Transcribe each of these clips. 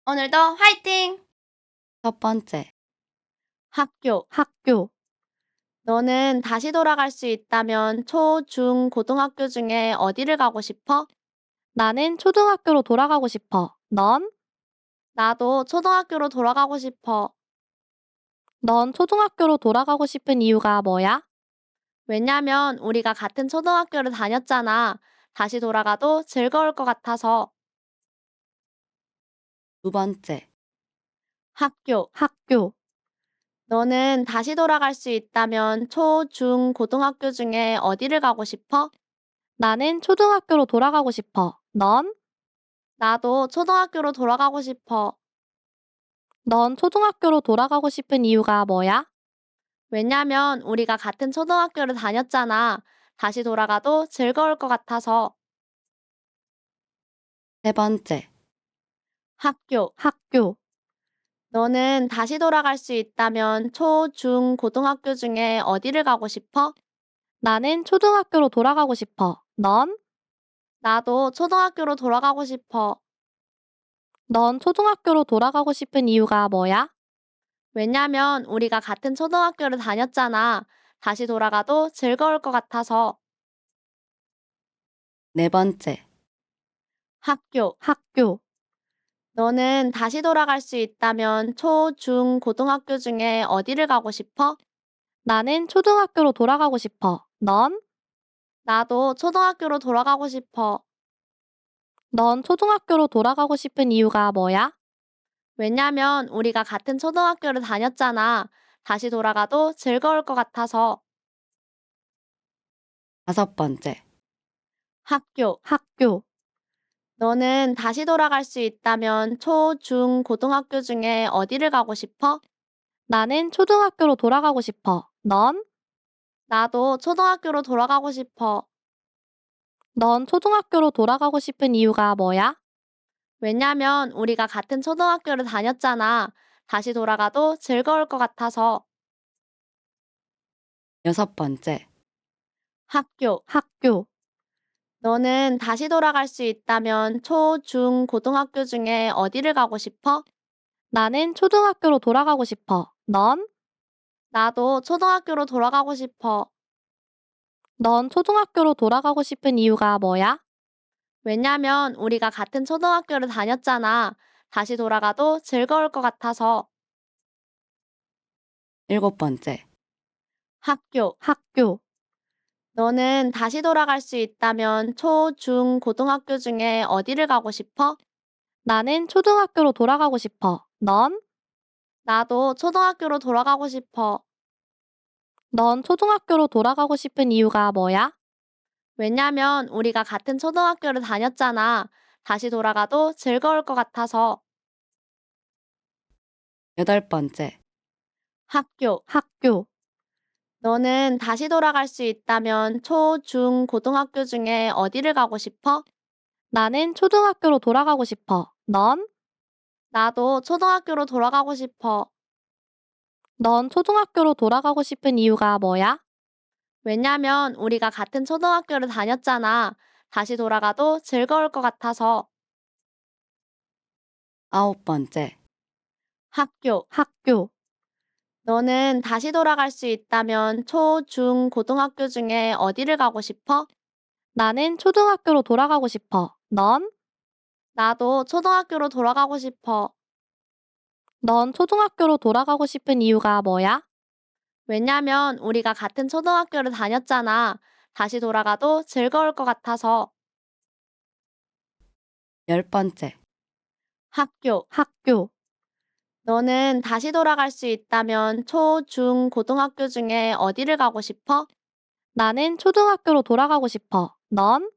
오늘도 화이팅! 첫 번째, 학교. 너는 다시 돌아갈 수 있다면 초, 중, 고등학교 중에 어디를 가고 싶어? 나는 초등학교로 돌아가고 싶어. 넌? 나도 초등학교로 돌아가고 싶어. 넌 초등학교로 돌아가고 싶은 이유가 뭐야? 왜냐면 우리가 같은 초등학교를 다녔잖아. 다시 돌아가도 즐거울 것 같아서. 두 번째, 학교. 너는 다시 돌아갈 수 있다면 초, 중, 고등학교 중에 어디를 가고 싶어? 나는 초등학교로 돌아가고 싶어. 넌? 나도 초등학교로 돌아가고 싶어. 넌 초등학교로 돌아가고 싶은 이유가 뭐야? 왜냐면 우리가 같은 초등학교를 다녔잖아. 다시 돌아가도 즐거울 것 같아서. 세 번째, 학교. 너는 다시 돌아갈 수 있다면 초, 중, 고등학교 중에 어디를 가고 싶어? 나는 초등학교로 돌아가고 싶어. 넌? 나도 초등학교로 돌아가고 싶어. 넌 초등학교로 돌아가고 싶은 이유가 뭐야? 왜냐면 우리가 같은 초등학교를 다녔잖아. 다시 돌아가도 즐거울 것 같아서. 네 번째, 학교. 너는 다시 돌아갈 수 있다면 초, 중, 고등학교 중에 어디를 가고 싶어? 나는 초등학교로 돌아가고 싶어. 넌? 나도 초등학교로 돌아가고 싶어. 넌 초등학교로 돌아가고 싶은 이유가 뭐야? 왜냐면 우리가 같은 초등학교를 다녔잖아. 다시 돌아가도 즐거울 것 같아서. 다섯 번째, 학교. 너는 다시 돌아갈 수 있다면 초, 중, 고등학교 중에 어디를 가고 싶어? 나는 초등학교로 돌아가고 싶어. 넌? 나도 초등학교로 돌아가고 싶어. 넌 초등학교로 돌아가고 싶은 이유가 뭐야? 왜냐면 우리가 같은 초등학교를 다녔잖아. 다시 돌아가도 즐거울 것 같아서. 여섯 번째, 학교. 너는 다시 돌아갈 수 있다면 초, 중, 고등학교 중에 어디를 가고 싶어? 나는 초등학교로 돌아가고 싶어. 넌? 나도 초등학교로 돌아가고 싶어. 넌 초등학교로 돌아가고 싶은 이유가 뭐야? 왜냐면 우리가 같은 초등학교를 다녔잖아. 다시 돌아가도 즐거울 것 같아서. 일곱 번째, 학교. 너는 다시 돌아갈 수 있다면 초, 중, 고등학교 중에 어디를 가고 싶어? 나는 초등학교로 돌아가고 싶어. 넌? 나도 초등학교로 돌아가고 싶어. 넌 초등학교로 돌아가고 싶은 이유가 뭐야? 왜냐면 우리가 같은 초등학교를 다녔잖아. 다시 돌아가도 즐거울 것 같아서. 여덟 번째, 학교. 너는 다시 돌아갈 수 있다면 초, 중, 고등학교 중에 어디를 가고 싶어? 나는 초등학교로 돌아가고 싶어. 넌? 나도 초등학교로 돌아가고 싶어. 넌 초등학교로 돌아가고 싶은 이유가 뭐야? 왜냐면 우리가 같은 초등학교를 다녔잖아. 다시 돌아가도 즐거울 것 같아서. 아홉 번째, 학교. 너는 다시 돌아갈 수 있다면 초, 중, 고등학교 중에 어디를 가고 싶어? 나는 초등학교로 돌아가고 싶어. 넌? 나도 초등학교로 돌아가고 싶어. 넌 초등학교로 돌아가고 싶은 이유가 뭐야? 왜냐면 우리가 같은 초등학교를 다녔잖아. 다시 돌아가도 즐거울 것 같아서. 열 번째, 학교. 너는 다시 돌아갈 수 있다면 초, 중, 고등학교 중에 어디를 가고 싶어? 나는 초등학교로 돌아가고 싶어. 넌?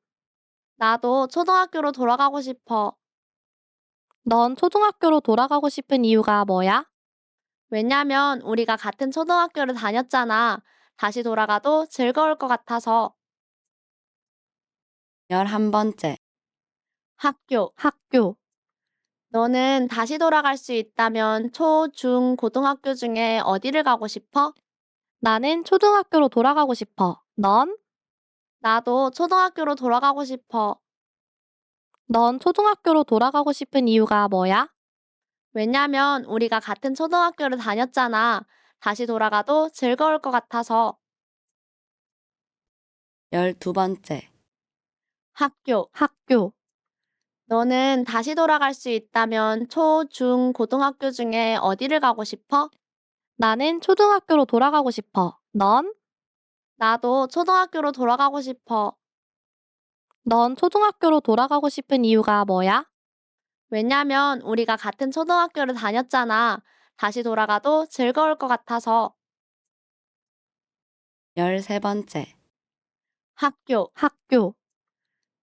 나도 초등학교로 돌아가고 싶어. 넌 초등학교로 돌아가고 싶은 이유가 뭐야? 왜냐면 우리가 같은 초등학교를 다녔잖아. 다시 돌아가도 즐거울 것 같아서. 열한 번째, 학교. 너는 다시 돌아갈 수 있다면 초, 중, 고등학교 중에 어디를 가고 싶어? 나는 초등학교로 돌아가고 싶어. 넌? 나도 초등학교로 돌아가고 싶어. 넌 초등학교로 돌아가고 싶은 이유가 뭐야? 왜냐면 우리가 같은 초등학교를 다녔잖아. 다시 돌아가도 즐거울 것 같아서. 12번째. 학교. 학교. 너는 다시 돌아갈 수 있다면 초, 중, 고등학교 중에 어디를 가고 싶어? 나는 초등학교로 돌아가고 싶어. 넌? 나도 초등학교로 돌아가고 싶어. 넌 초등학교로 돌아가고 싶은 이유가 뭐야? 왜냐면 우리가 같은 초등학교를 다녔잖아. 다시 돌아가도 즐거울 것 같아서. 13번째. 학교. 학교.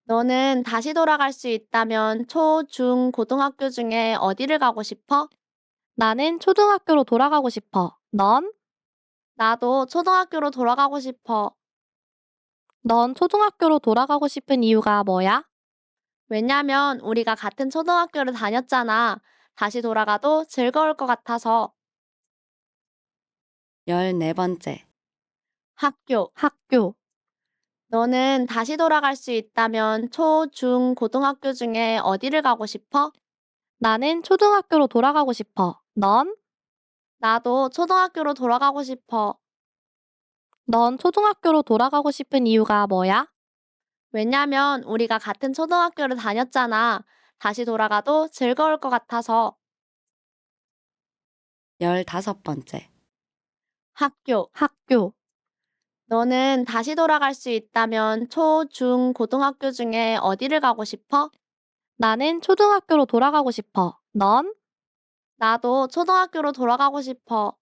너는 다시 돌아갈 수 있다면 초, 중, 고등학교 중에 어디를 가고 싶어? 나는 초등학교로 돌아가고 싶어. 넌? 나도 초등학교로 돌아가고 싶어. 넌 초등학교로 돌아가고 싶은 이유가 뭐야? 왜냐면 우리가 같은 초등학교를 다녔잖아. 다시 돌아가도 즐거울 것 같아서. 14번째. 학교. 학교. 너는 다시 돌아갈 수 있다면 초, 중, 고등학교 중에 어디를 가고 싶어? 나는 초등학교로 돌아가고 싶어. 넌? 나도 초등학교로 돌아가고 싶어. 넌 초등학교로 돌아가고 싶은 이유가 뭐야? 왜냐면 우리가 같은 초등학교를 다녔잖아. 다시 돌아가도 즐거울 것 같아서. 15번째. 학교. 학교. 너는 다시 돌아갈 수 있다면 초, 중, 고등학교 중에 어디를 가고 싶어? 나는 초등학교로 돌아가고 싶어. 넌? 나도 초등학교로 돌아가고 싶어.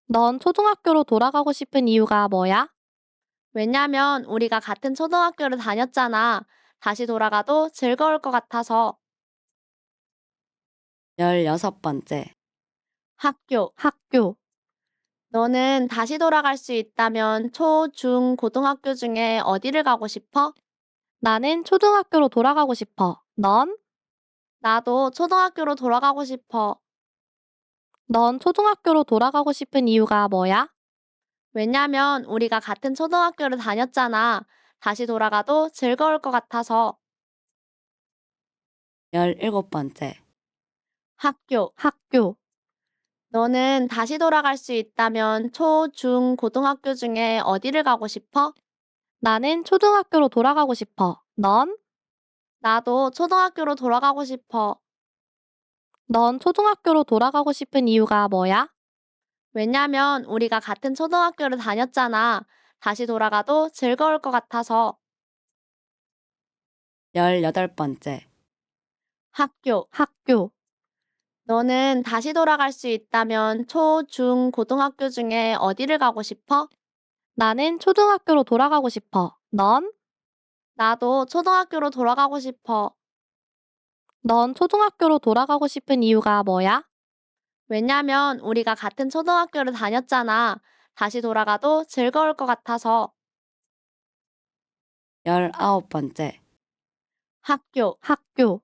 넌 초등학교로 돌아가고 싶은 이유가 뭐야? 왜냐면 우리가 같은 초등학교를 다녔잖아. 다시 돌아가도 즐거울 것 같아서. 16번째. 학교. 학교. 너는 다시 돌아갈 수 있다면 초, 중, 고등학교 중에 어디를 가고 싶어? 나는 초등학교로 돌아가고 싶어. 넌? 나도 초등학교로 돌아가고 싶어. 넌 초등학교로 돌아가고 싶은 이유가 뭐야? 왜냐면 우리가 같은 초등학교를 다녔잖아. 다시 돌아가도 즐거울 것 같아서. 17번째. 학교. 학교. 너는 다시 돌아갈 수 있다면 초, 중, 고등학교 중에 어디를 가고 싶어? 나는 초등학교로 돌아가고 싶어. 넌? 나도 초등학교로 돌아가고 싶어. 넌 초등학교로 돌아가고 싶은 이유가 뭐야? 왜냐면 우리가 같은 초등학교를 다녔잖아. 다시 돌아가도 즐거울 것 같아서. 18번째. 학교. 학교. 너는 다시 돌아갈 수 있다면 초, 중, 고등학교 중에 어디를 가고 싶어? 나는 초등학교로 돌아가고 싶어. 넌? 나도 초등학교로 돌아가고 싶어. 넌 초등학교로 돌아가고 싶은 이유가 뭐야? 왜냐면 우리가 같은 초등학교를 다녔잖아. 다시 돌아가도 즐거울 것 같아서. 19번째. 학교. 학교.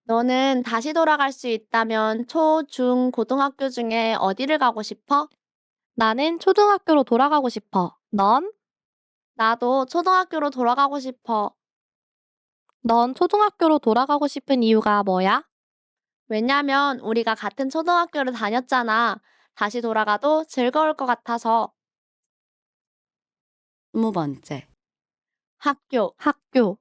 너는 다시 돌아갈 수 있다면 초, 중, 고등학교 중에 어디를 가고 싶어? 나는 초등학교로 돌아가고 싶어. 넌? 나도 초등학교로 돌아가고 싶어. 넌 초등학교로 돌아가고 싶은 이유가 뭐야? 왜냐면 우리가 같은 초등학교를 다녔잖아. 다시 돌아가도 즐거울 것 같아서. 20번째. 학교. 학교.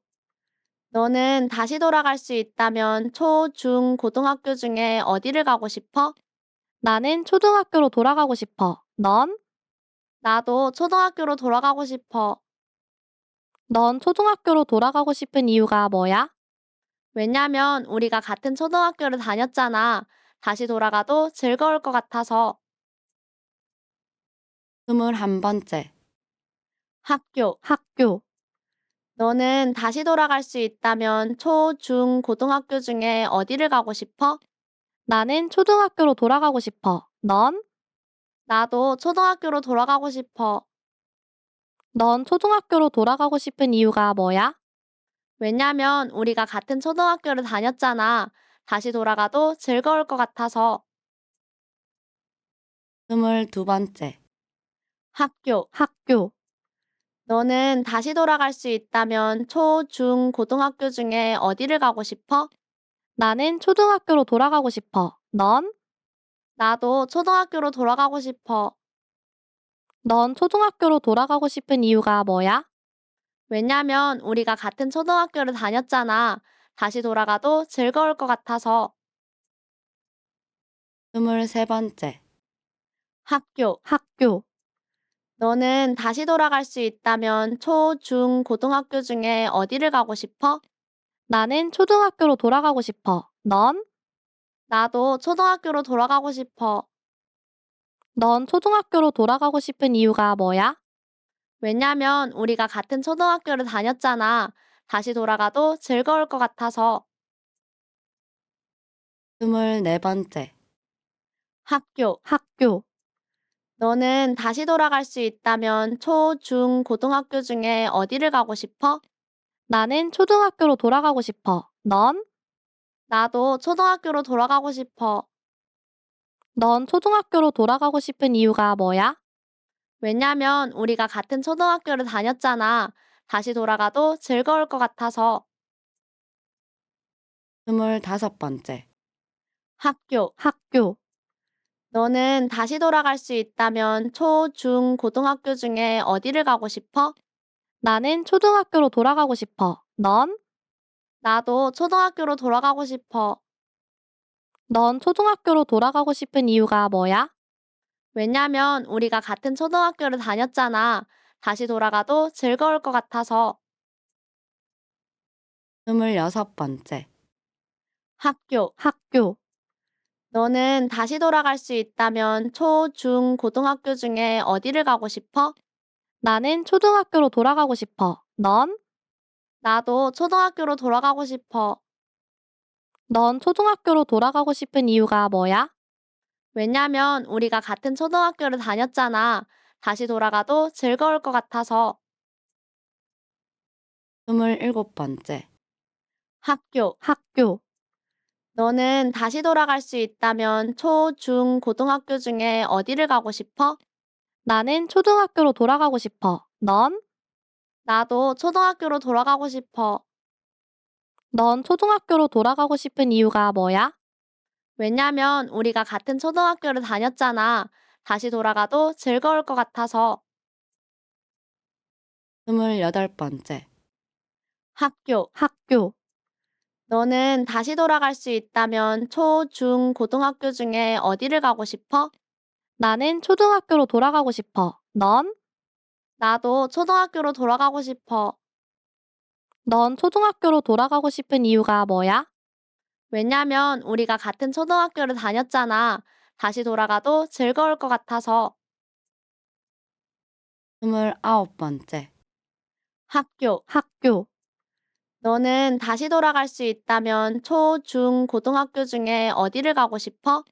너는 다시 돌아갈 수 있다면 초, 중, 고등학교 중에 어디를 가고 싶어? 나는 초등학교로 돌아가고 싶어. 넌? 나도 초등학교로 돌아가고 싶어. 넌 초등학교로 돌아가고 싶은 이유가 뭐야? 왜냐면 우리가 같은 초등학교를 다녔잖아. 다시 돌아가도 즐거울 것 같아서. 21번째. 학교. 학교. 너는 다시 돌아갈 수 있다면 초, 중, 고등학교 중에 어디를 가고 싶어? 나는 초등학교로 돌아가고 싶어. 넌? 나도 초등학교로 돌아가고 싶어. 넌 초등학교로 돌아가고 싶은 이유가 뭐야? 왜냐면 우리가 같은 초등학교를 다녔잖아. 다시 돌아가도 즐거울 것 같아서. 22번째. 학교. 학교. 너는 다시 돌아갈 수 있다면 초, 중, 고등학교 중에 어디를 가고 싶어? 나는 초등학교로 돌아가고 싶어. 넌? 나도 초등학교로 돌아가고 싶어. 넌 초등학교로 돌아가고 싶은 이유가 뭐야? 왜냐면 우리가 같은 초등학교를 다녔잖아. 다시 돌아가도 즐거울 것 같아서. 23번째. 학교. 학교. 너는 다시 돌아갈 수 있다면 초, 중, 고등학교 중에 어디를 가고 싶어? 나는 초등학교로 돌아가고 싶어. 넌? 나도 초등학교로 돌아가고 싶어. 넌 초등학교로 돌아가고 싶은 이유가 뭐야? 왜냐면 우리가 같은 초등학교를 다녔잖아. 다시 돌아가도 즐거울 것 같아서. 24번째. 학교. 학교. 너는 다시 돌아갈 수 있다면 초, 중, 고등학교 중에 어디를 가고 싶어? 나는 초등학교로 돌아가고 싶어. 넌? 나도 초등학교로 돌아가고 싶어. 넌 초등학교로 돌아가고 싶은 이유가 뭐야? 왜냐면 우리가 같은 초등학교를 다녔잖아. 다시 돌아가도 즐거울 것 같아서. 25번째. 학교. 학교. 너는 다시 돌아갈 수 있다면 초, 중, 고등학교 중에 어디를 가고 싶어? 나는 초등학교로 돌아가고 싶어. 넌? 나도 초등학교로 돌아가고 싶어. 넌 초등학교로 돌아가고 싶은 이유가 뭐야? 왜냐면 우리가 같은 초등학교를 다녔잖아. 다시 돌아가도 즐거울 것 같아서. 26번째. 학교. 학교. 너는 다시 돌아갈 수 있다면 초, 중, 고등학교 중에 어디를 가고 싶어? 나는 초등학교로 돌아가고 싶어. 넌? 나도 초등학교로 돌아가고 싶어. 넌 초등학교로 돌아가고 싶은 이유가 뭐야? 왜냐면 우리가 같은 초등학교를 다녔잖아. 다시 돌아가도 즐거울 것 같아서. 27번째. 학교. 학교. 너는 다시 돌아갈 수 있다면 초, 중, 고등학교 중에 어디를 가고 싶어? 나는 초등학교로 돌아가고 싶어. 넌? 나도 초등학교로 돌아가고 싶어. 넌 초등학교로 돌아가고 싶은 이유가 뭐야? 왜냐면 우리가 같은 초등학교를 다녔잖아. 다시 돌아가도 즐거울 것 같아서. 28번째. 학교. 학교. 너는 다시 돌아갈 수 있다면 초, 중, 고등학교 중에 어디를 가고 싶어? 나는 초등학교로 돌아가고 싶어. 넌? 나도 초등학교로 돌아가고 싶어. 넌 초등학교로 돌아가고 싶은 이유가 뭐야? 왜냐면 우리가 같은 초등학교를 다녔잖아. 다시 돌아가도 즐거울 것 같아서. 29번째. 학교. 학교. 너는 다시 돌아갈 수 있다면 초, 중, 고등학교 중에 어디를 가고 싶어?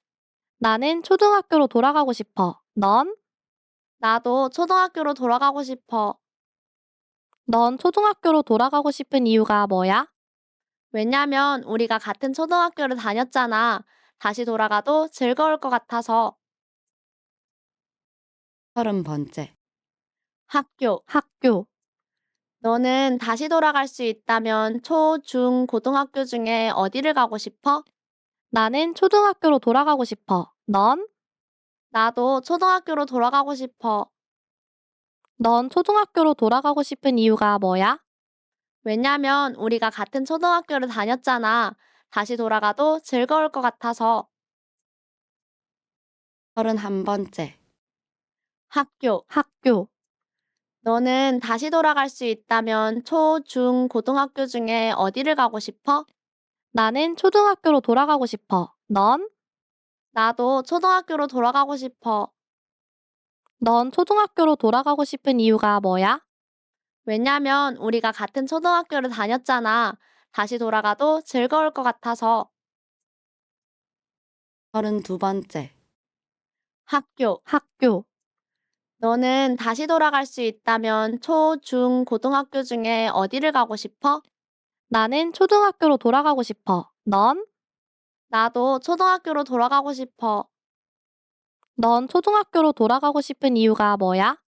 나는 초등학교로 돌아가고 싶어. 넌? 나도 초등학교로 돌아가고 싶어. 넌 초등학교로 돌아가고 싶은 이유가 뭐야? 왜냐면 우리가 같은 초등학교를 다녔잖아. 다시 돌아가도 즐거울 것 같아서. 30번째. 학교. 학교. 너는 다시 돌아갈 수 있다면 초, 중, 고등학교 중에 어디를 가고 싶어? 나는 초등학교로 돌아가고 싶어. 넌? 나도 초등학교로 돌아가고 싶어. 넌 초등학교로 돌아가고 싶은 이유가 뭐야? 왜냐면 우리가 같은 초등학교를 다녔잖아. 다시 돌아가도 즐거울 것 같아서. 31번째. 학교. 학교. 너는 다시 돌아갈 수 있다면 초, 중, 고등학교 중에 어디를 가고 싶어? 나는 초등학교로 돌아가고 싶어. 넌? 나도 초등학교로 돌아가고 싶어. 넌 초등학교로 돌아가고 싶은 이유가 뭐야? 왜냐면 우리가 같은 초등학교를 다녔잖아. 다시 돌아가도 즐거울 것 같아서. 32번째. 학교. 학교. 너는 다시 돌아갈 수 있다면 초, 중, 고등학교 중에 어디를 가고 싶어? 나는 초등학교로 돌아가고 싶어. 넌? 나도 초등학교로 돌아가고 싶어. 넌 초등학교로 돌아가고 싶은 이유가 뭐야?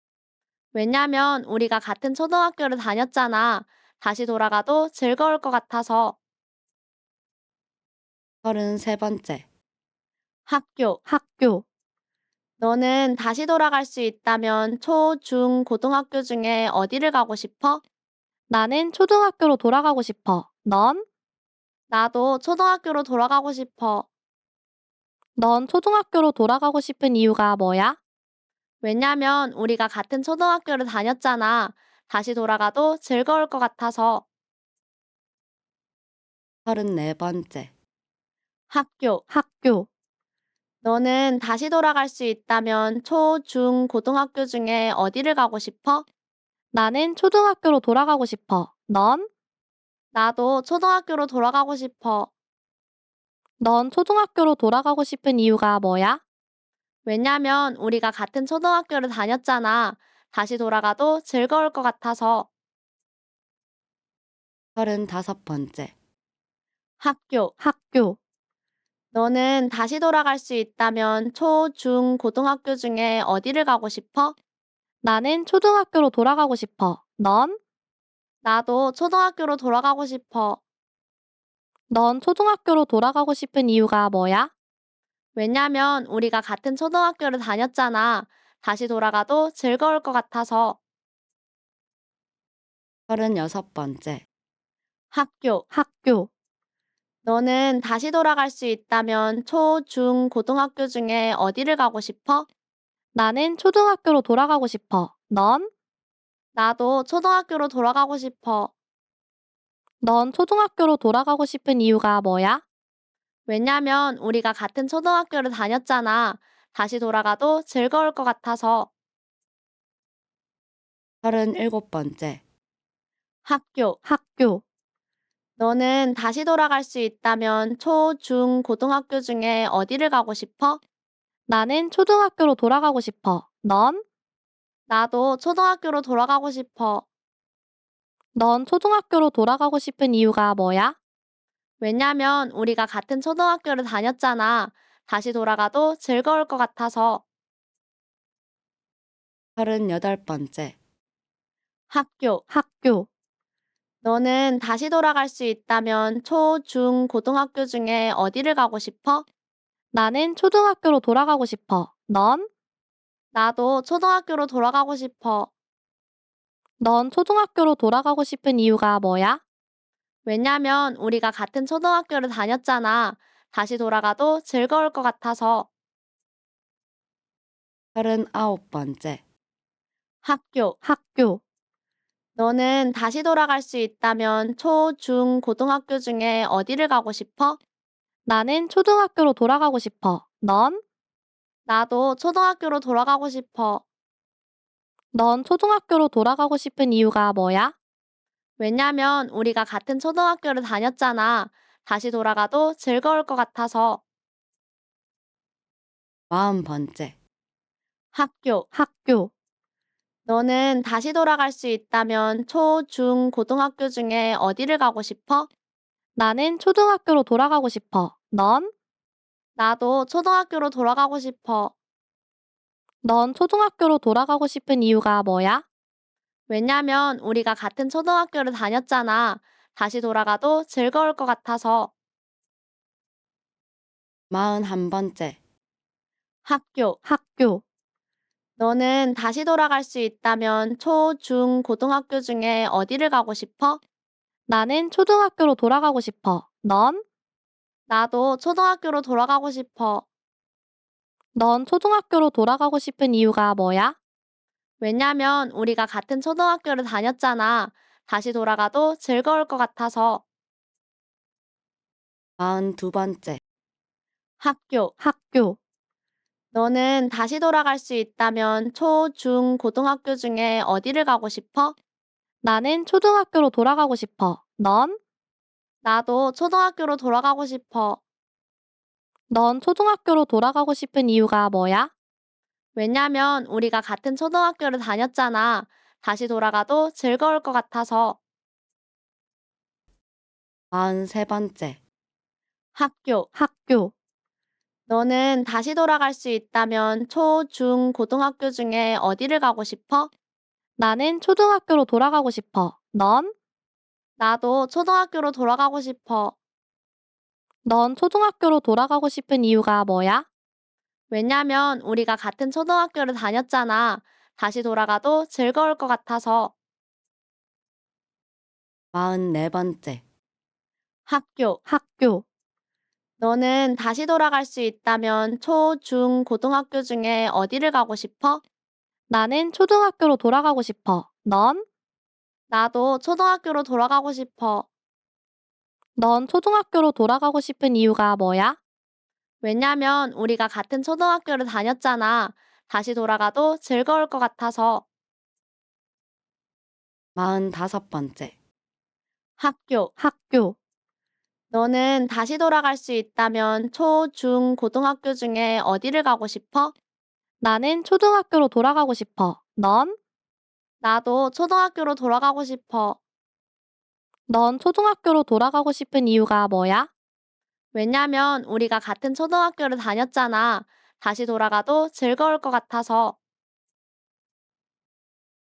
왜냐면 우리가 같은 초등학교를 다녔잖아. 다시 돌아가도 즐거울 것 같아서. 33번째. 학교. 학교. 너는 다시 돌아갈 수 있다면 초, 중, 고등학교 중에 어디를 가고 싶어? 나는 초등학교로 돌아가고 싶어. 넌? 나도 초등학교로 돌아가고 싶어. 넌 초등학교로 돌아가고 싶은 이유가 뭐야? 왜냐면 우리가 같은 초등학교를 다녔잖아. 다시 돌아가도 즐거울 것 같아서. 34번째. 학교. 학교. 너는 다시 돌아갈 수 있다면 초, 중, 고등학교 중에 어디를 가고 싶어? 나는 초등학교로 돌아가고 싶어. 넌? 나도 초등학교로 돌아가고 싶어. 넌 초등학교로 돌아가고 싶은 이유가 뭐야? 왜냐면 우리가 같은 초등학교를 다녔잖아. 다시 돌아가도 즐거울 것 같아서. 35번째. 학교. 학교. 너는 다시 돌아갈 수 있다면 초, 중, 고등학교 중에 어디를 가고 싶어? 나는 초등학교로 돌아가고 싶어. 넌? 나도 초등학교로 돌아가고 싶어. 넌 초등학교로 돌아가고 싶은 이유가 뭐야? 왜냐면 우리가 같은 초등학교를 다녔잖아. 다시 돌아가도 즐거울 것 같아서. 36번째. 학교. 학교. 너는 다시 돌아갈 수 있다면 초, 중, 고등학교 중에 어디를 가고 싶어? 나는 초등학교로 돌아가고 싶어. 넌? 나도 초등학교로 돌아가고 싶어. 넌 초등학교로 돌아가고 싶은 이유가 뭐야? 왜냐면 우리가 같은 초등학교를 다녔잖아. 다시 돌아가도 즐거울 것 같아서. 37번째. 학교. 학교. 너는 다시 돌아갈 수 있다면 초, 중, 고등학교 중에 어디를 가고 싶어? 나는 초등학교로 돌아가고 싶어. 넌? 나도 초등학교로 돌아가고 싶어. 넌 초등학교로 돌아가고 싶은 이유가 뭐야? 왜냐면 우리가 같은 초등학교를 다녔잖아. 다시 돌아가도 즐거울 것 같아서. 38번째. 학교. 학교. 너는 다시 돌아갈 수 있다면 초, 중, 고등학교 중에 어디를 가고 싶어? 나는 초등학교로 돌아가고 싶어. 넌? 나도 초등학교로 돌아가고 싶어. 넌 초등학교로 돌아가고 싶은 이유가 뭐야? 왜냐면 우리가 같은 초등학교를 다녔잖아. 다시 돌아가도 즐거울 것 같아서. 39번째. 학교. 학교. 너는 다시 돌아갈 수 있다면 초, 중, 고등학교 중에 어디를 가고 싶어? 나는 초등학교로 돌아가고 싶어. 넌? 나도 초등학교로 돌아가고 싶어. 넌 초등학교로 돌아가고 싶은 이유가 뭐야? 왜냐면 우리가 같은 초등학교를 다녔잖아. 다시 돌아가도 즐거울 것 같아서. 40번째. 학교. 학교. 너는 다시 돌아갈 수 있다면 초, 중, 고등학교 중에 어디를 가고 싶어? 나는 초등학교로 돌아가고 싶어. 넌? 나도 초등학교로 돌아가고 싶어. 넌 초등학교로 돌아가고 싶은 이유가 뭐야? 왜냐면 우리가 같은 초등학교를 다녔잖아. 다시 돌아가도 즐거울 것 같아서. 41번째. 학교. 학교. 너는 다시 돌아갈 수 있다면 초, 중, 고등학교 중에 어디를 가고 싶어? 나는 초등학교로 돌아가고 싶어. 넌? 나도 초등학교로 돌아가고 싶어. 넌 초등학교로 돌아가고 싶은 이유가 뭐야? 왜냐면 우리가 같은 초등학교를 다녔잖아. 다시 돌아가도 즐거울 것 같아서. 42번째. 학교. 학교. 너는 다시 돌아갈 수 있다면 초, 중, 고등학교 중에 어디를 가고 싶어? 나는 초등학교로 돌아가고 싶어. 넌? 나도 초등학교로 돌아가고 싶어. 넌 초등학교로 돌아가고 싶은 이유가 뭐야? 왜냐면 우리가 같은 초등학교를 다녔잖아. 다시 돌아가도 즐거울 것 같아서. 43번째. 학교. 학교. 너는 다시 돌아갈 수 있다면 초, 중, 고등학교 중에 어디를 가고 싶어? 나는 초등학교로 돌아가고 싶어. 넌? 나도 초등학교로 돌아가고 싶어. 넌 초등학교로 돌아가고 싶은 이유가 뭐야? 왜냐면 우리가 같은 초등학교를 다녔잖아. 다시 돌아가도 즐거울 것 같아서. 44번째, 학교. 학교. 너는 다시 돌아갈 수 있다면 초, 중, 고등학교 중에 어디를 가고 싶어? 나는 초등학교로 돌아가고 싶어. 넌? 나도 초등학교로 돌아가고 싶어. 넌 초등학교로 돌아가고 싶은 이유가 뭐야? 왜냐면 우리가 같은 초등학교를 다녔잖아. 다시 돌아가도 즐거울 것 같아서. 45번째, 학교. 학교. 너는 다시 돌아갈 수 있다면 초, 중, 고등학교 중에 어디를 가고 싶어? 나는 초등학교로 돌아가고 싶어. 넌? 나도 초등학교로 돌아가고 싶어. 넌 초등학교로 돌아가고 싶은 이유가 뭐야? 왜냐면 우리가 같은 초등학교를 다녔잖아. 다시 돌아가도 즐거울 것 같아서.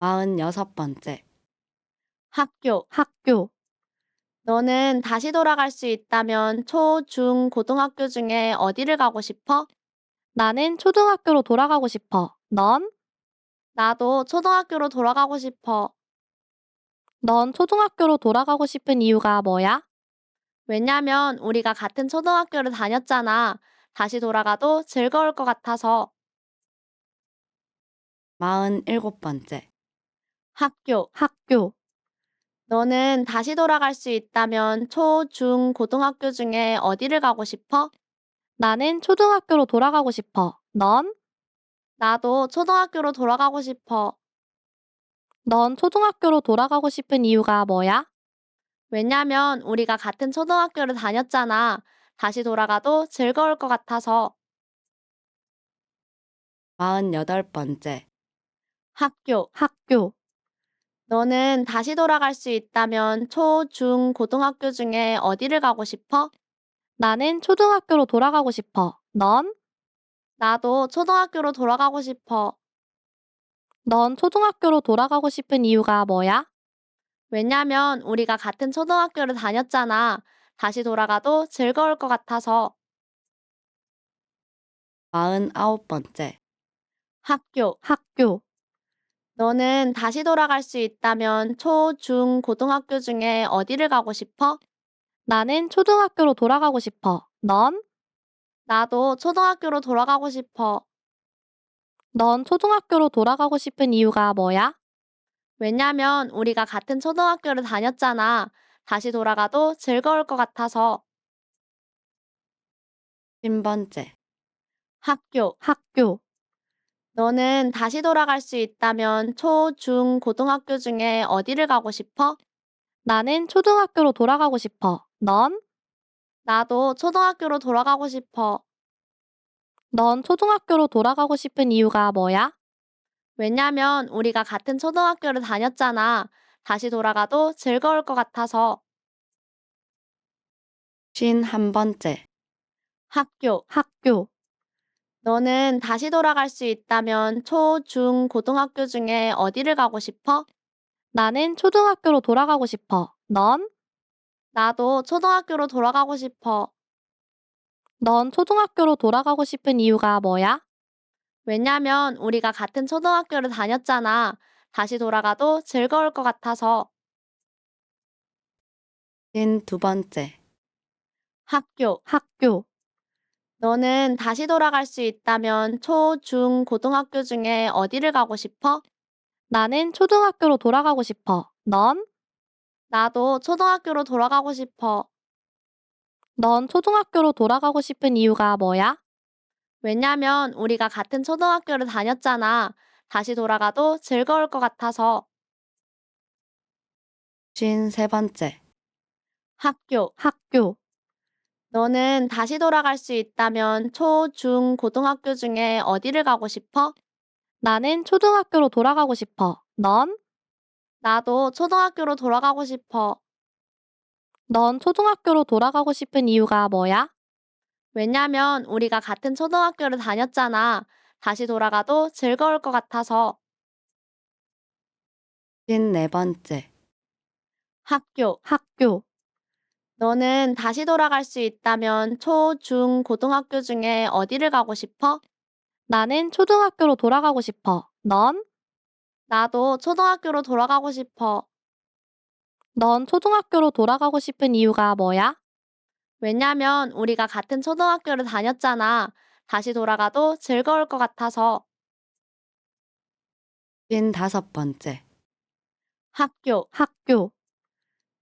46번째, 학교. 학교. 너는 다시 돌아갈 수 있다면 초, 중, 고등학교 중에 어디를 가고 싶어? 나는 초등학교로 돌아가고 싶어. 넌? 나도 초등학교로 돌아가고 싶어. 넌 초등학교로 돌아가고 싶은 이유가 뭐야? 왜냐면 우리가 같은 초등학교를 다녔잖아. 다시 돌아가도 즐거울 것 같아서. 47번째, 학교. 학교. 너는 다시 돌아갈 수 있다면 초, 중, 고등학교 중에 어디를 가고 싶어? 나는 초등학교로 돌아가고 싶어. 넌? 나도 초등학교로 돌아가고 싶어. 넌 초등학교로 돌아가고 싶은 이유가 뭐야? 왜냐면 우리가 같은 초등학교를 다녔잖아. 다시 돌아가도 즐거울 것 같아서. 48번째, 학교. 학교. 너는 다시 돌아갈 수 있다면 초, 중, 고등학교 중에 어디를 가고 싶어? 나는 초등학교로 돌아가고 싶어. 넌? 나도 초등학교로 돌아가고 싶어. 넌 초등학교로 돌아가고 싶은 이유가 뭐야? 왜냐면 우리가 같은 초등학교를 다녔잖아. 다시 돌아가도 즐거울 것 같아서. 49번째, 학교. 학교. 너는 다시 돌아갈 수 있다면 초, 중, 고등학교 중에 어디를 가고 싶어? 나는 초등학교로 돌아가고 싶어. 넌? 나도 초등학교로 돌아가고 싶어. 넌 초등학교로 돌아가고 싶은 이유가 뭐야? 왜냐면 우리가 같은 초등학교를 다녔잖아. 다시 돌아가도 즐거울 것 같아서. 50번째, 학교. 학교. 너는 다시 돌아갈 수 있다면 초, 중, 고등학교 중에 어디를 가고 싶어? 나는 초등학교로 돌아가고 싶어. 넌? 나도 초등학교로 돌아가고 싶어. 넌 초등학교로 돌아가고 싶은 이유가 뭐야? 왜냐면 우리가 같은 초등학교를 다녔잖아. 다시 돌아가도 즐거울 것 같아서. 51번째, 학교. 학교. 너는 다시 돌아갈 수 있다면 초, 중, 고등학교 중에 어디를 가고 싶어? 나는 초등학교로 돌아가고 싶어. 넌? 나도 초등학교로 돌아가고 싶어. 넌 초등학교로 돌아가고 싶은 이유가 뭐야? 왜냐면 우리가 같은 초등학교를 다녔잖아. 다시 돌아가도 즐거울 것 같아서. 52번째, 학교. 학교. 너는 다시 돌아갈 수 있다면 초, 중, 고등학교 중에 어디를 가고 싶어? 나는 초등학교로 돌아가고 싶어. 넌? 나도 초등학교로 돌아가고 싶어. 넌 초등학교로 돌아가고 싶은 이유가 뭐야? 왜냐면 우리가 같은 초등학교를 다녔잖아. 다시 돌아가도 즐거울 것 같아서. 53번째, 학교. 학교. 너는 다시 돌아갈 수 있다면 초, 중, 고등학교 중에 어디를 가고 싶어? 나는 초등학교로 돌아가고 싶어. 넌? 나도 초등학교로 돌아가고 싶어. 넌 초등학교로 돌아가고 싶은 이유가 뭐야? 왜냐면 우리가 같은 초등학교를 다녔잖아. 다시 돌아가도 즐거울 것 같아서. 54번째, 학교. 학교. 너는 다시 돌아갈 수 있다면 초, 중, 고등학교 중에 어디를 가고 싶어? 나는 초등학교로 돌아가고 싶어. 넌? 나도 초등학교로 돌아가고 싶어. 넌 초등학교로 돌아가고 싶은 이유가 뭐야? 왜냐면 우리가 같은 초등학교를 다녔잖아. 다시 돌아가도 즐거울 것 같아서. 55번째. 학교. 학교.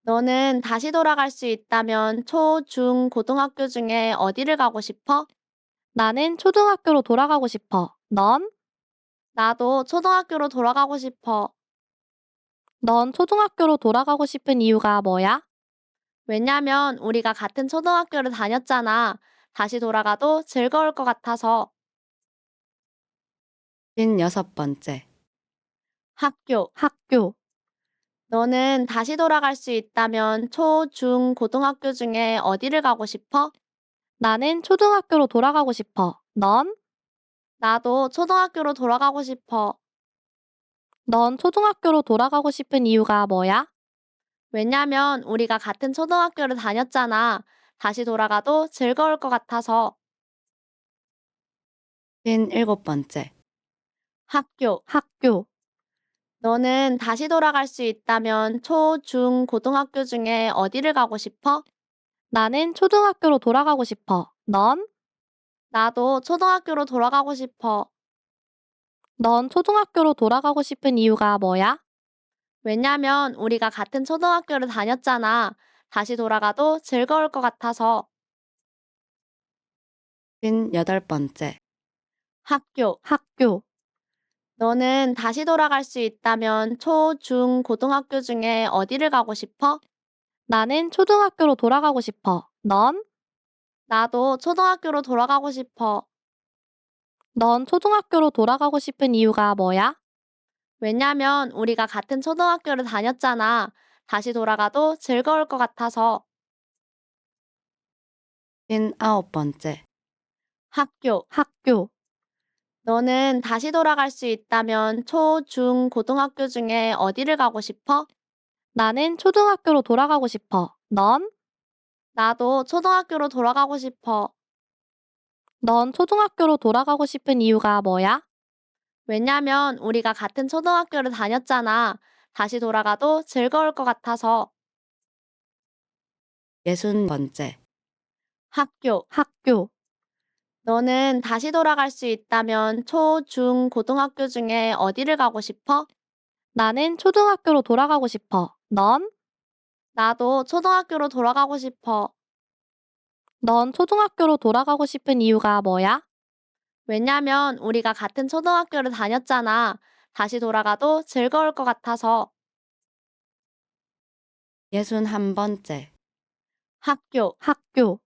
너는 다시 돌아갈 수 있다면 초, 중, 고등학교 중에 어디를 가고 싶어? 나는 초등학교로 돌아가고 싶어. 넌? 나도 초등학교로 돌아가고 싶어. 넌 초등학교로 돌아가고 싶은 이유가 뭐야? 왜냐면 우리가 같은 초등학교를 다녔잖아. 다시 돌아가도 즐거울 것 같아서. 56번째. 학교. 학교. 너는 다시 돌아갈 수 있다면 초, 중, 고등학교 중에 어디를 가고 싶어? 나는 초등학교로 돌아가고 싶어. 넌? 나도 초등학교로 돌아가고 싶어. 넌 초등학교로 돌아가고 싶은 이유가 뭐야? 왜냐면 우리가 같은 초등학교를 다녔잖아. 다시 돌아가도 즐거울 것 같아서. 57번째. 학교. 학교. 너는 다시 돌아갈 수 있다면 초, 중, 고등학교 중에 어디를 가고 싶어? 나는 초등학교로 돌아가고 싶어. 넌? 나도 초등학교로 돌아가고 싶어. 넌 초등학교로 돌아가고 싶은 이유가 뭐야? 왜냐면 우리가 같은 초등학교를 다녔잖아. 다시 돌아가도 즐거울 것 같아서. 58번째. 학교. 학교. 너는 다시 돌아갈 수 있다면 초, 중, 고등학교 중에 어디를 가고 싶어? 나는 초등학교로 돌아가고 싶어. 넌? 나도 초등학교로 돌아가고 싶어. 넌 초등학교로 돌아가고 싶은 이유가 뭐야? 왜냐면 우리가 같은 초등학교를 다녔잖아. 다시 돌아가도 즐거울 것 같아서. 59번째. 학교. 학교. 너는 다시 돌아갈 수 있다면 초, 중, 고등학교 중에 어디를 가고 싶어? 나는 초등학교로 돌아가고 싶어. 넌? 나도 초등학교로 돌아가고 싶어. 넌 초등학교로 돌아가고 싶은 이유가 뭐야? 왜냐면 우리가 같은 초등학교를 다녔잖아. 다시 돌아가도 즐거울 것 같아서. 60번째. 학교. 학교. 너는 다시 돌아갈 수 있다면 초, 중, 고등학교 중에 어디를 가고 싶어? 나는 초등학교로 돌아가고 싶어. 넌? 나도 초등학교로 돌아가고 싶어. 넌 초등학교로 돌아가고 싶은 이유가 뭐야? 왜냐면 우리가 같은 초등학교를 다녔잖아. 다시 돌아가도 즐거울 것 같아서. 61번째. 학교. 학교.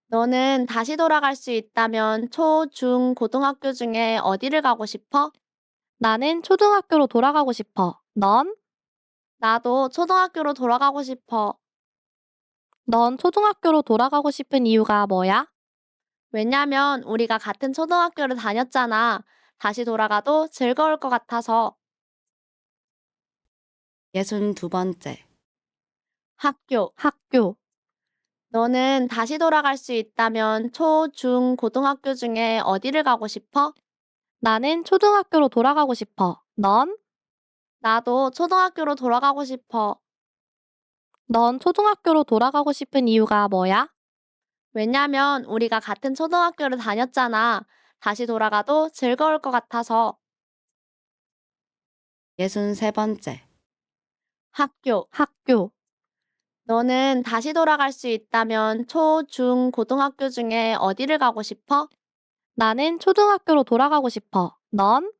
너는 다시 돌아갈 수 있다면 초, 중, 고등학교 중에 어디를 가고 싶어? 나는 초등학교로 돌아가고 싶어. 넌? 나도 초등학교로 돌아가고 싶어. 넌 초등학교로 돌아가고 싶은 이유가 뭐야? 왜냐면 우리가 같은 초등학교를 다녔잖아. 다시 돌아가도 즐거울 것 같아서. 62번째. 학교. 학교. 너는 다시 돌아갈 수 있다면 초, 중, 고등학교 중에 어디를 가고 싶어? 나는 초등학교로 돌아가고 싶어. 넌? 나도 초등학교로 돌아가고 싶어. 넌 초등학교로 돌아가고 싶은 이유가 뭐야? 왜냐면 우리가 같은 초등학교를 다녔잖아. 다시 돌아가도 즐거울 것 같아서. 63번째. 학교. 학교. 너는 다시 돌아갈 수 있다면 초, 중, 고등학교 중에 어디를 가고 싶어? 나는 초등학교로 돌아가고 싶어. 넌?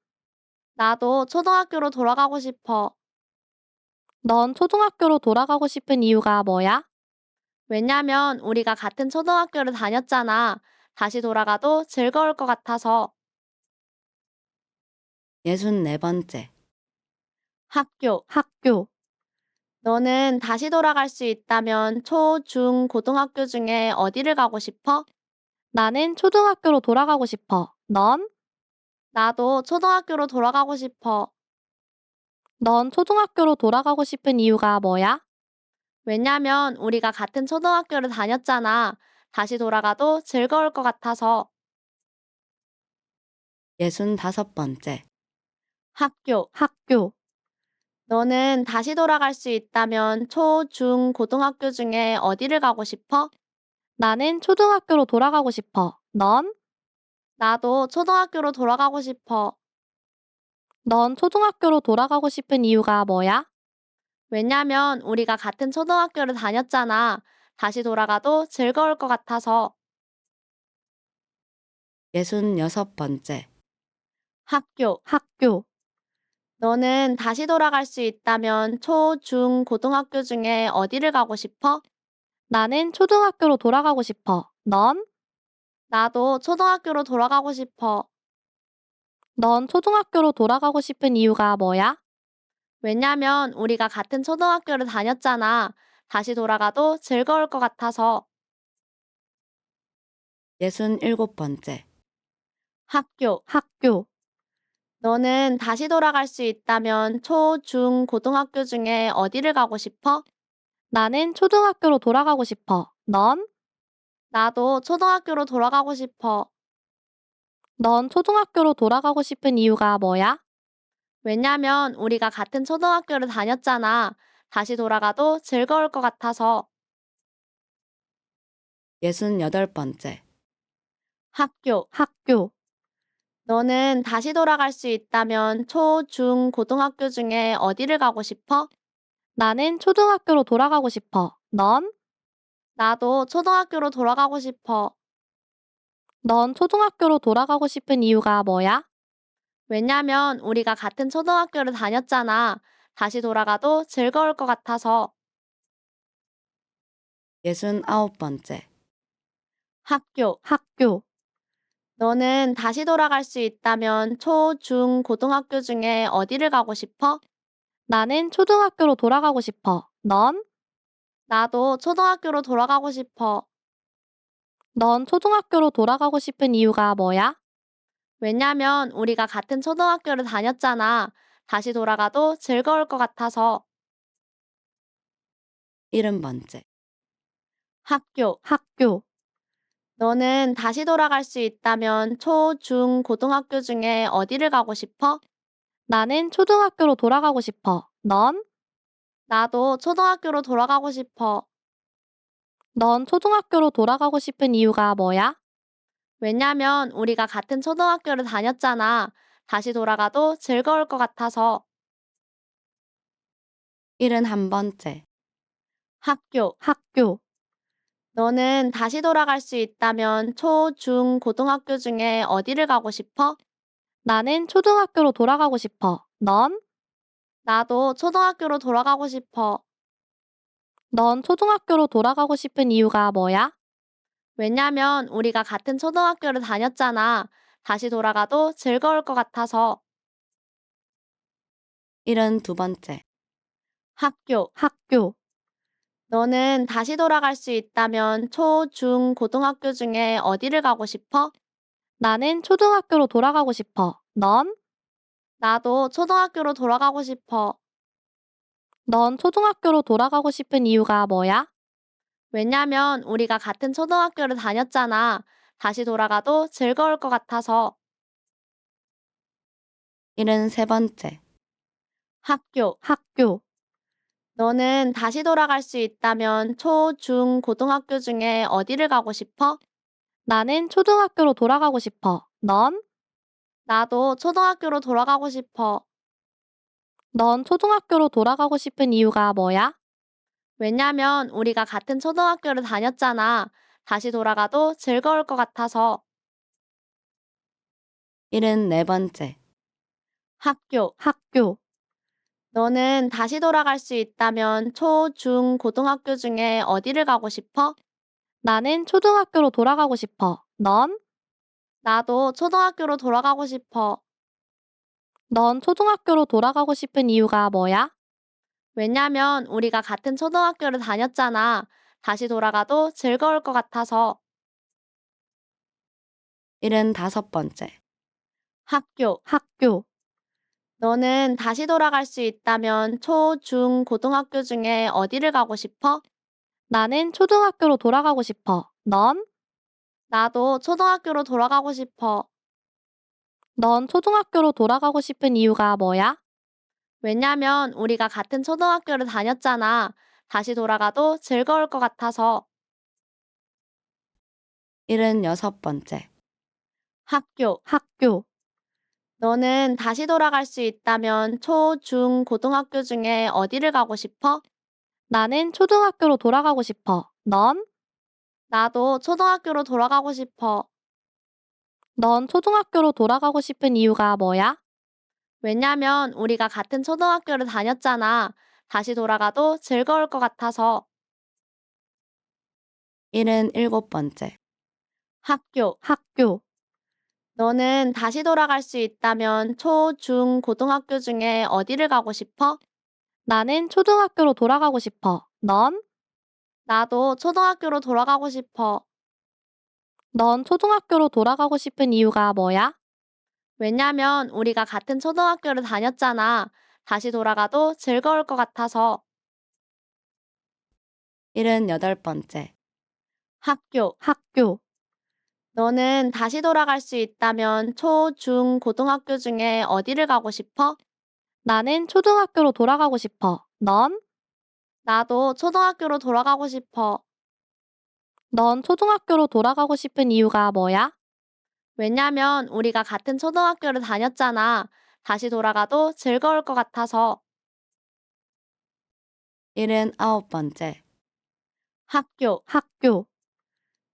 나도 초등학교로 돌아가고 싶어. 넌 초등학교로 돌아가고 싶은 이유가 뭐야? 왜냐면 우리가 같은 초등학교를 다녔잖아. 다시 돌아가도 즐거울 것 같아서. 64번째. 학교. 학교. 너는 다시 돌아갈 수 있다면 초, 중, 고등학교 중에 어디를 가고 싶어? 나는 초등학교로 돌아가고 싶어. 넌? 나도 초등학교로 돌아가고 싶어. 넌 초등학교로 돌아가고 싶은 이유가 뭐야? 왜냐면 우리가 같은 초등학교를 다녔잖아. 다시 돌아가도 즐거울 것 같아서. 65번째. 학교. 학교. 너는 다시 돌아갈 수 있다면 초, 중, 고등학교 중에 어디를 가고 싶어? 나는 초등학교로 돌아가고 싶어. 넌? 나도 초등학교로 돌아가고 싶어. 넌 초등학교로 돌아가고 싶은 이유가 뭐야? 왜냐면 우리가 같은 초등학교를 다녔잖아. 다시 돌아가도 즐거울 것 같아서. 66번째. 학교. 학교. 너는 다시 돌아갈 수 있다면 초, 중, 고등학교 중에 어디를 가고 싶어? 나는 초등학교로 돌아가고 싶어. 넌? 나도 초등학교로 돌아가고 싶어. 넌 초등학교로 돌아가고 싶은 이유가 뭐야? 왜냐면 우리가 같은 초등학교를 다녔잖아. 다시 돌아가도 즐거울 것 같아서. 67번째. 학교. 학교. 너는 다시 돌아갈 수 있다면 초, 중, 고등학교 중에 어디를 가고 싶어? 나는 초등학교로 돌아가고 싶어. 넌? 나도 초등학교로 돌아가고 싶어. 넌 초등학교로 돌아가고 싶은 이유가 뭐야? 왜냐면 우리가 같은 초등학교를 다녔잖아. 다시 돌아가도 즐거울 것 같아서. 68번째. 학교. 학교. 너는 다시 돌아갈 수 있다면 초, 중, 고등학교 중에 어디를 가고 싶어? 나는 초등학교로 돌아가고 싶어. 넌? 나도 초등학교로 돌아가고 싶어. 넌 초등학교로 돌아가고 싶은 이유가 뭐야? 왜냐면 우리가 같은 초등학교를 다녔잖아. 다시 돌아가도 즐거울 것 같아서. 69번째. 학교. 학교. 너는 다시 돌아갈 수 있다면 초, 중, 고등학교 중에 어디를 가고 싶어? 나는 초등학교로 돌아가고 싶어. 넌? 나도 초등학교로 돌아가고 싶어. 넌 초등학교로 돌아가고 싶은 이유가 뭐야? 왜냐면 우리가 같은 초등학교를 다녔잖아. 다시 돌아가도 즐거울 것 같아서. 70번째. 학교. 학교. 너는 다시 돌아갈 수 있다면 초, 중, 고등학교 중에 어디를 가고 싶어? 나는 초등학교로 돌아가고 싶어. 넌? 나도 초등학교로 돌아가고 싶어. 넌 초등학교로 돌아가고 싶은 이유가 뭐야? 왜냐면 우리가 같은 초등학교를 다녔잖아. 다시 돌아가도 즐거울 것 같아서. 71번째. 학교. 학교. 너는 다시 돌아갈 수 있다면 초, 중, 고등학교 중에 어디를 가고 싶어? 나는 초등학교로 돌아가고 싶어. 넌? 나도 초등학교로 돌아가고 싶어. 넌 초등학교로 돌아가고 싶은 이유가 뭐야? 왜냐면 우리가 같은 초등학교를 다녔잖아. 다시 돌아가도 즐거울 것 같아서. 72번째. 학교. 학교. 너는 다시 돌아갈 수 있다면 초, 중, 고등학교 중에 어디를 가고 싶어? 나는 초등학교로 돌아가고 싶어. 넌? 나도 초등학교로 돌아가고 싶어. 넌 초등학교로 돌아가고 싶은 이유가 뭐야? 왜냐면 우리가 같은 초등학교를 다녔잖아. 다시 돌아가도 즐거울 것 같아서. 73번째. 학교. 학교. 너는 다시 돌아갈 수 있다면 초, 중, 고등학교 중에 어디를 가고 싶어? 나는 초등학교로 돌아가고 싶어. 넌? 나도 초등학교로 돌아가고 싶어. 넌 초등학교로 돌아가고 싶은 이유가 뭐야? 왜냐면 우리가 같은 초등학교를 다녔잖아. 다시 돌아가도 즐거울 것 같아서. 74번째. 학교. 학교. 너는 다시 돌아갈 수 있다면 초, 중, 고등학교 중에 어디를 가고 싶어? 나는 초등학교로 돌아가고 싶어. 넌? 나도 초등학교로 돌아가고 싶어. 넌 초등학교로 돌아가고 싶은 이유가 뭐야? 왜냐면 우리가 같은 초등학교를 다녔잖아. 다시 돌아가도 즐거울 것 같아서. 75번째. 학교. 학교. 너는 다시 돌아갈 수 있다면 초, 중, 고등학교 중에 어디를 가고 싶어? 나는 초등학교로 돌아가고 싶어. 넌? 나도 초등학교로 돌아가고 싶어. 넌 초등학교로 돌아가고 싶은 이유가 뭐야? 왜냐면 우리가 같은 초등학교를 다녔잖아. 다시 돌아가도 즐거울 것 같아서. 76번째. 학교. 학교. 너는 다시 돌아갈 수 있다면 초, 중, 고등학교 중에 어디를 가고 싶어? 나는 초등학교로 돌아가고 싶어. 넌? 나도 초등학교로 돌아가고 싶어. 넌 초등학교로 돌아가고 싶은 이유가 뭐야? 왜냐면 우리가 같은 초등학교를 다녔잖아. 다시 돌아가도 즐거울 것 같아서. 77번째. 학교. 학교. 너는 다시 돌아갈 수 있다면 초, 중, 고등학교 중에 어디를 가고 싶어? 나는 초등학교로 돌아가고 싶어. 넌? 나도 초등학교로 돌아가고 싶어. 넌 초등학교로 돌아가고 싶은 이유가 뭐야? 왜냐면 우리가 같은 초등학교를 다녔잖아. 다시 돌아가도 즐거울 것 같아서. 78번째. 학교. 학교. 너는 다시 돌아갈 수 있다면 초, 중, 고등학교 중에 어디를 가고 싶어? 나는 초등학교로 돌아가고 싶어. 넌? 나도 초등학교로 돌아가고 싶어. 넌 초등학교로 돌아가고 싶은 이유가 뭐야? 왜냐면 우리가 같은 초등학교를 다녔잖아. 다시 돌아가도 즐거울 것 같아서. 79번째. 학교. 학교.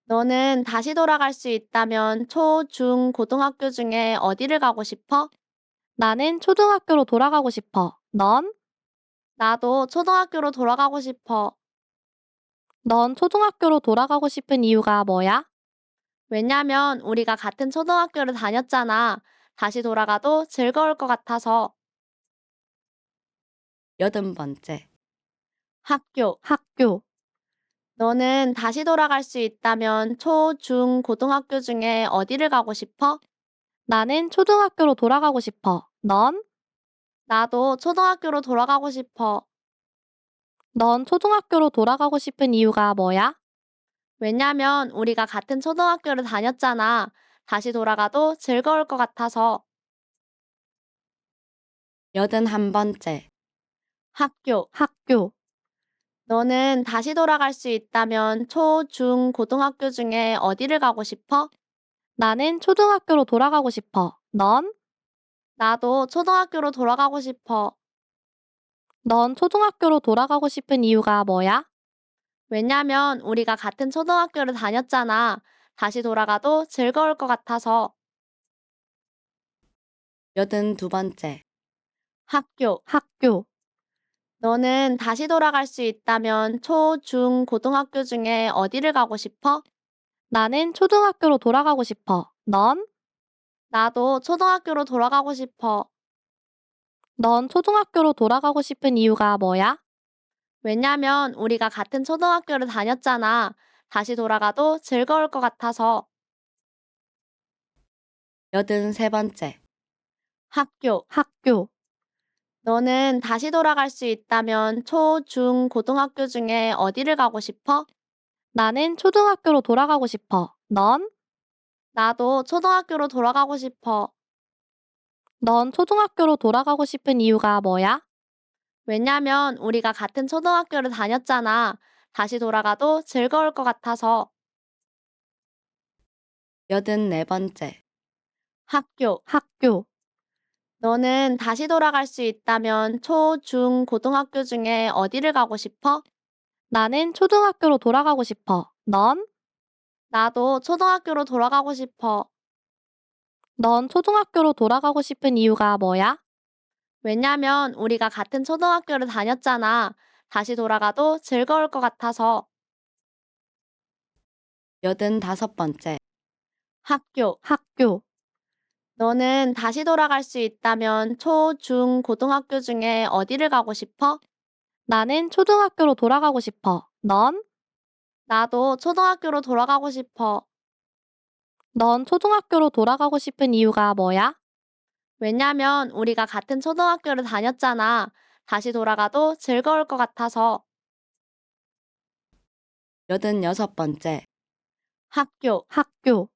너는 다시 돌아갈 수 있다면 초, 중, 고등학교 중에 어디를 가고 싶어? 나는 초등학교로 돌아가고 싶어. 넌? 나도 초등학교로 돌아가고 싶어. 넌 초등학교로 돌아가고 싶은 이유가 뭐야? 왜냐면 우리가 같은 초등학교를 다녔잖아. 다시 돌아가도 즐거울 것 같아서. 80번째. 학교. 학교. 너는 다시 돌아갈 수 있다면 초, 중, 고등학교 중에 어디를 가고 싶어? 나는 초등학교로 돌아가고 싶어. 넌? 나도 초등학교로 돌아가고 싶어. 넌 초등학교로 돌아가고 싶은 이유가 뭐야? 왜냐면 우리가 같은 초등학교를 다녔잖아. 다시 돌아가도 즐거울 것 같아서. 81번째. 학교. 학교. 너는 다시 돌아갈 수 있다면 초, 중, 고등학교 중에 어디를 가고 싶어? 나는 초등학교로 돌아가고 싶어. 넌? 나도 초등학교로 돌아가고 싶어. 넌 초등학교로 돌아가고 싶은 이유가 뭐야? 왜냐면 우리가 같은 초등학교를 다녔잖아. 다시 돌아가도 즐거울 것 같아서. 82번째. 학교. 학교. 너는 다시 돌아갈 수 있다면 초, 중, 고등학교 중에 어디를 가고 싶어? 나는 초등학교로 돌아가고 싶어. 넌? 나도 초등학교로 돌아가고 싶어. 넌 초등학교로 돌아가고 싶은 이유가 뭐야? 왜냐면 우리가 같은 초등학교를 다녔잖아. 다시 돌아가도 즐거울 것 같아서. 83번째. 학교. 학교. 너는 다시 돌아갈 수 있다면 초, 중, 고등학교 중에 어디를 가고 싶어? 나는 초등학교로 돌아가고 싶어. 넌? 나도 초등학교로 돌아가고 싶어. 넌 초등학교로 돌아가고 싶은 이유가 뭐야? 왜냐면 우리가 같은 초등학교를 다녔잖아. 다시 돌아가도 즐거울 것 같아서. 84번째. 학교. 학교. 너는 다시 돌아갈 수 있다면 초, 중, 고등학교 중에 어디를 가고 싶어? 나는 초등학교로 돌아가고 싶어. 넌? 나도 초등학교로 돌아가고 싶어. 넌 초등학교로 돌아가고 싶은 이유가 뭐야? 왜냐면 우리가 같은 초등학교를 다녔잖아. 다시 돌아가도 즐거울 것 같아서. 85번째. 학교. 학교. 너는 다시 돌아갈 수 있다면 초, 중, 고등학교 중에 어디를 가고 싶어? 나는 초등학교로 돌아가고 싶어. 넌? 나도 초등학교로 돌아가고 싶어. 넌 초등학교로 돌아가고 싶은 이유가 뭐야? 왜냐면 우리가 같은 초등학교를 다녔잖아. 다시 돌아가도 즐거울 것 같아서. 86번째, 학교. 학교.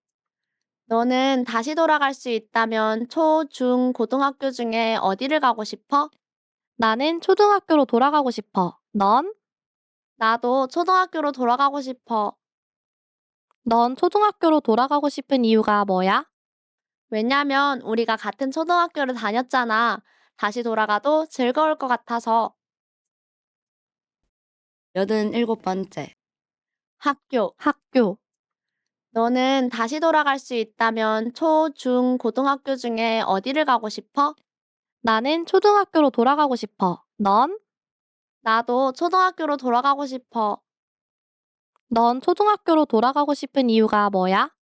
너는 다시 돌아갈 수 있다면 초, 중, 고등학교 중에 어디를 가고 싶어? 나는 초등학교로 돌아가고 싶어. 넌? 나도 초등학교로 돌아가고 싶어. 넌 초등학교로 돌아가고 싶은 이유가 뭐야? 왜냐면 우리가 같은 초등학교를 다녔잖아. 다시 돌아가도 즐거울 것 같아서. 87번째, 학교. 학교. 너는 다시 돌아갈 수 있다면 초, 중, 고등학교 중에 어디를 가고 싶어? 나는 초등학교로 돌아가고 싶어. 넌? 나도 초등학교로 돌아가고 싶어. 넌 초등학교로 돌아가고 싶은 이유가 뭐야?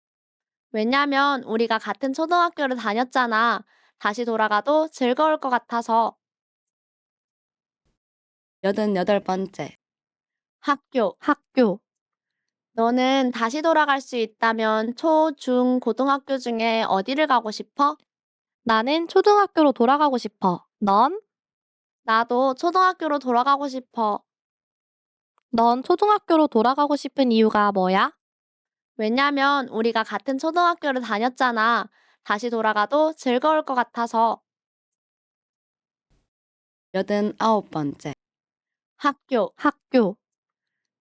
왜냐면 우리가 같은 초등학교를 다녔잖아. 다시 돌아가도 즐거울 것 같아서. 88번째, 학교. 학교. 너는 다시 돌아갈 수 있다면 초, 중, 고등학교 중에 어디를 가고 싶어? 나는 초등학교로 돌아가고 싶어. 넌? 나도 초등학교로 돌아가고 싶어. 넌 초등학교로 돌아가고 싶은 이유가 뭐야? 왜냐면 우리가 같은 초등학교를 다녔잖아. 다시 돌아가도 즐거울 것 같아서. 89번째, 학교. 학교.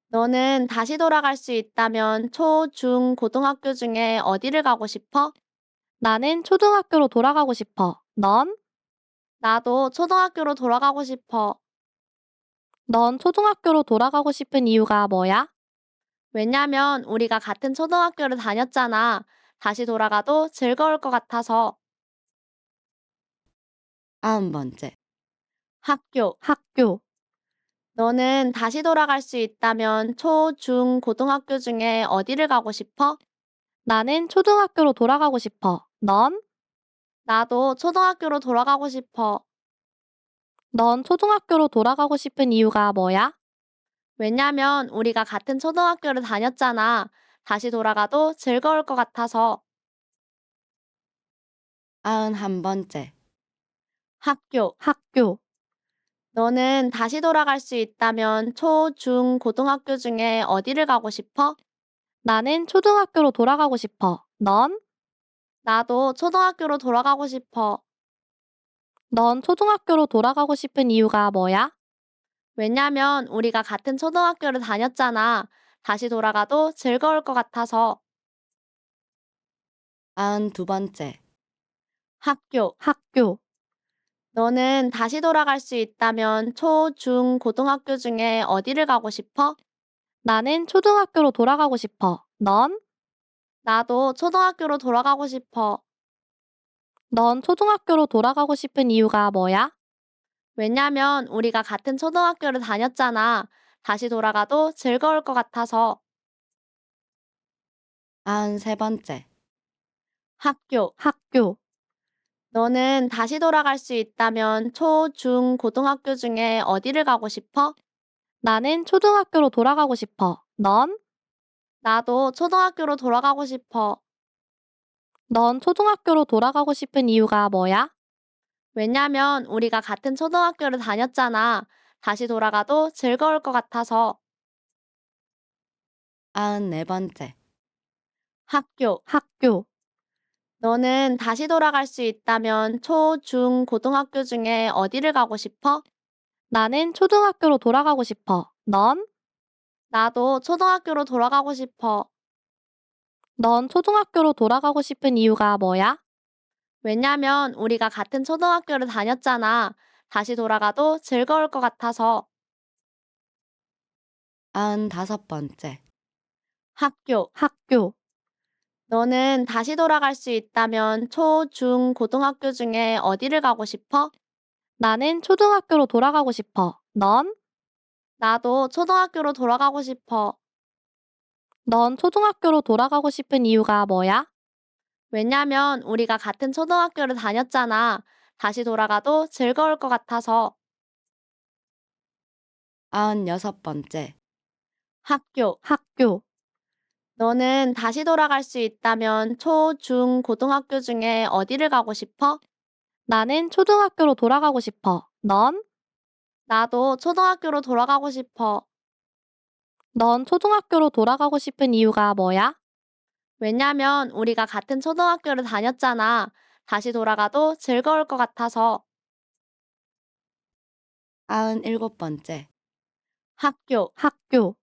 너는 다시 돌아갈 수 있다면 초, 중, 고등학교 중에 어디를 가고 싶어? 나는 초등학교로 돌아가고 싶어. 넌? 나도 초등학교로 돌아가고 싶어. 넌 초등학교로 돌아가고 싶은 이유가 뭐야? 왜냐면 우리가 같은 초등학교를 다녔잖아. 다시 돌아가도 즐거울 것 같아서. 90번째, 학교. 학교. 너는 다시 돌아갈 수 있다면 초, 중, 고등학교 중에 어디를 가고 싶어? 나는 초등학교로 돌아가고 싶어. 넌? 나도 초등학교로 돌아가고 싶어. 넌 초등학교로 돌아가고 싶은 이유가 뭐야? 왜냐면 우리가 같은 초등학교를 다녔잖아. 다시 돌아가도 즐거울 것 같아서. 91번째, 학교. 학교. 너는 다시 돌아갈 수 있다면 초, 중, 고등학교 중에 어디를 가고 싶어? 나는 초등학교로 돌아가고 싶어. 넌? 나도 초등학교로 돌아가고 싶어. 넌 초등학교로 돌아가고 싶은 이유가 뭐야? 왜냐면 우리가 같은 초등학교를 다녔잖아. 다시 돌아가도 즐거울 것 같아서. 92번째, 학교. 학교. 너는 다시 돌아갈 수 있다면 초, 중, 고등학교 중에 어디를 가고 싶어? 나는 초등학교로 돌아가고 싶어. 넌? 나도 초등학교로 돌아가고 싶어. 넌 초등학교로 돌아가고 싶은 이유가 뭐야? 왜냐면 우리가 같은 초등학교를 다녔잖아. 다시 돌아가도 즐거울 것 같아서. 93번째, 학교. 학교. 너는 다시 돌아갈 수 있다면 초, 중, 고등학교 중에 어디를 가고 싶어? 나는 초등학교로 돌아가고 싶어. 넌? 나도 초등학교로 돌아가고 싶어. 넌 초등학교로 돌아가고 싶은 이유가 뭐야? 왜냐면 우리가 같은 초등학교를 다녔잖아. 다시 돌아가도 즐거울 것 같아서. 94번째, 학교. 학교. 너는 다시 돌아갈 수 있다면 초, 중, 고등학교 중에 어디를 가고 싶어? 나는 초등학교로 돌아가고 싶어. 넌? 나도 초등학교로 돌아가고 싶어. 넌 초등학교로 돌아가고 싶은 이유가 뭐야? 왜냐면 우리가 같은 초등학교를 다녔잖아. 다시 돌아가도 즐거울 것 같아서. 95번째, 학교. 학교. 너는 다시 돌아갈 수 있다면 초, 중, 고등학교 중에 어디를 가고 싶어? 나는 초등학교로 돌아가고 싶어. 넌? 나도 초등학교로 돌아가고 싶어. 넌 초등학교로 돌아가고 싶은 이유가 뭐야? 왜냐면 우리가 같은 초등학교를 다녔잖아. 다시 돌아가도 즐거울 것 같아서. 96번째, 학교. 학교. 너는 다시 돌아갈 수 있다면 초, 중, 고등학교 중에 어디를 가고 싶어? 나는 초등학교로 돌아가고 싶어. 넌? 나도 초등학교로 돌아가고 싶어. 넌 초등학교로 돌아가고 싶은 이유가 뭐야? 왜냐면 우리가 같은 초등학교를 다녔잖아. 다시 돌아가도 즐거울 것 같아서. 97번째. 학교. 학교.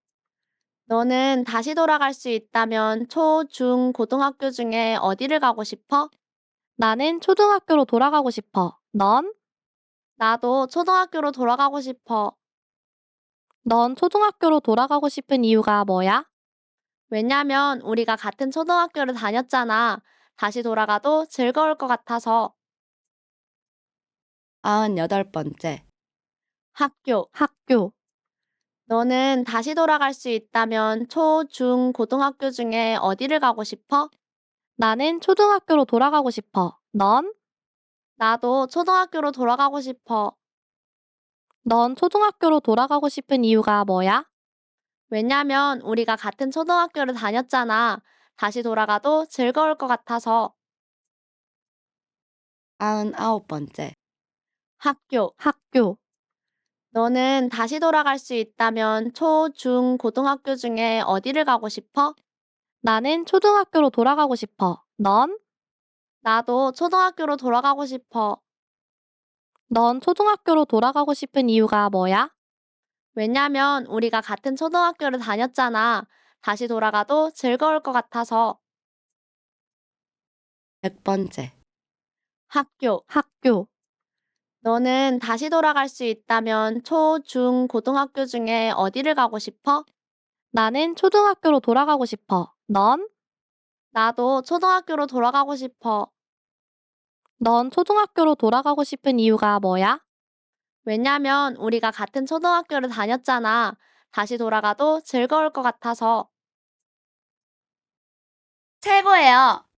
너는 다시 돌아갈 수 있다면 초, 중, 고등학교 중에 어디를 가고 싶어? 나는 초등학교로 돌아가고 싶어. 넌? 나도 초등학교로 돌아가고 싶어. 넌 초등학교로 돌아가고 싶은 이유가 뭐야? 왜냐면 우리가 같은 초등학교를 다녔잖아. 다시 돌아가도 즐거울 것 같아서. 98번째. 학교. 학교. 너는 다시 돌아갈 수 있다면 초, 중, 고등학교 중에 어디를 가고 싶어? 나는 초등학교로 돌아가고 싶어. 넌? 나도 초등학교로 돌아가고 싶어. 넌 초등학교로 돌아가고 싶은 이유가 뭐야? 왜냐면 우리가 같은 초등학교를 다녔잖아. 다시 돌아가도 즐거울 것 같아서. 99번째. 학교. 학교. 너는 다시 돌아갈 수 있다면 초, 중, 고등학교 중에 어디를 가고 싶어? 나는 초등학교로 돌아가고 싶어. 넌? 나도 초등학교로 돌아가고 싶어. 넌 초등학교로 돌아가고 싶은 이유가 뭐야? 왜냐면 우리가 같은 초등학교를 다녔잖아. 다시 돌아가도 즐거울 것 같아서. 100번째. 학교. 학교. 너는 다시 돌아갈 수 있다면 초, 중, 고등학교 중에 어디를 가고 싶어? 나는 초등학교로 돌아가고 싶어. 넌? 나도 초등학교로 돌아가고 싶어. 넌 초등학교로 돌아가고 싶은 이유가 뭐야? 왜냐면 우리가 같은 초등학교를 다녔잖아. 다시 돌아가도 즐거울 것 같아서. 최고예요.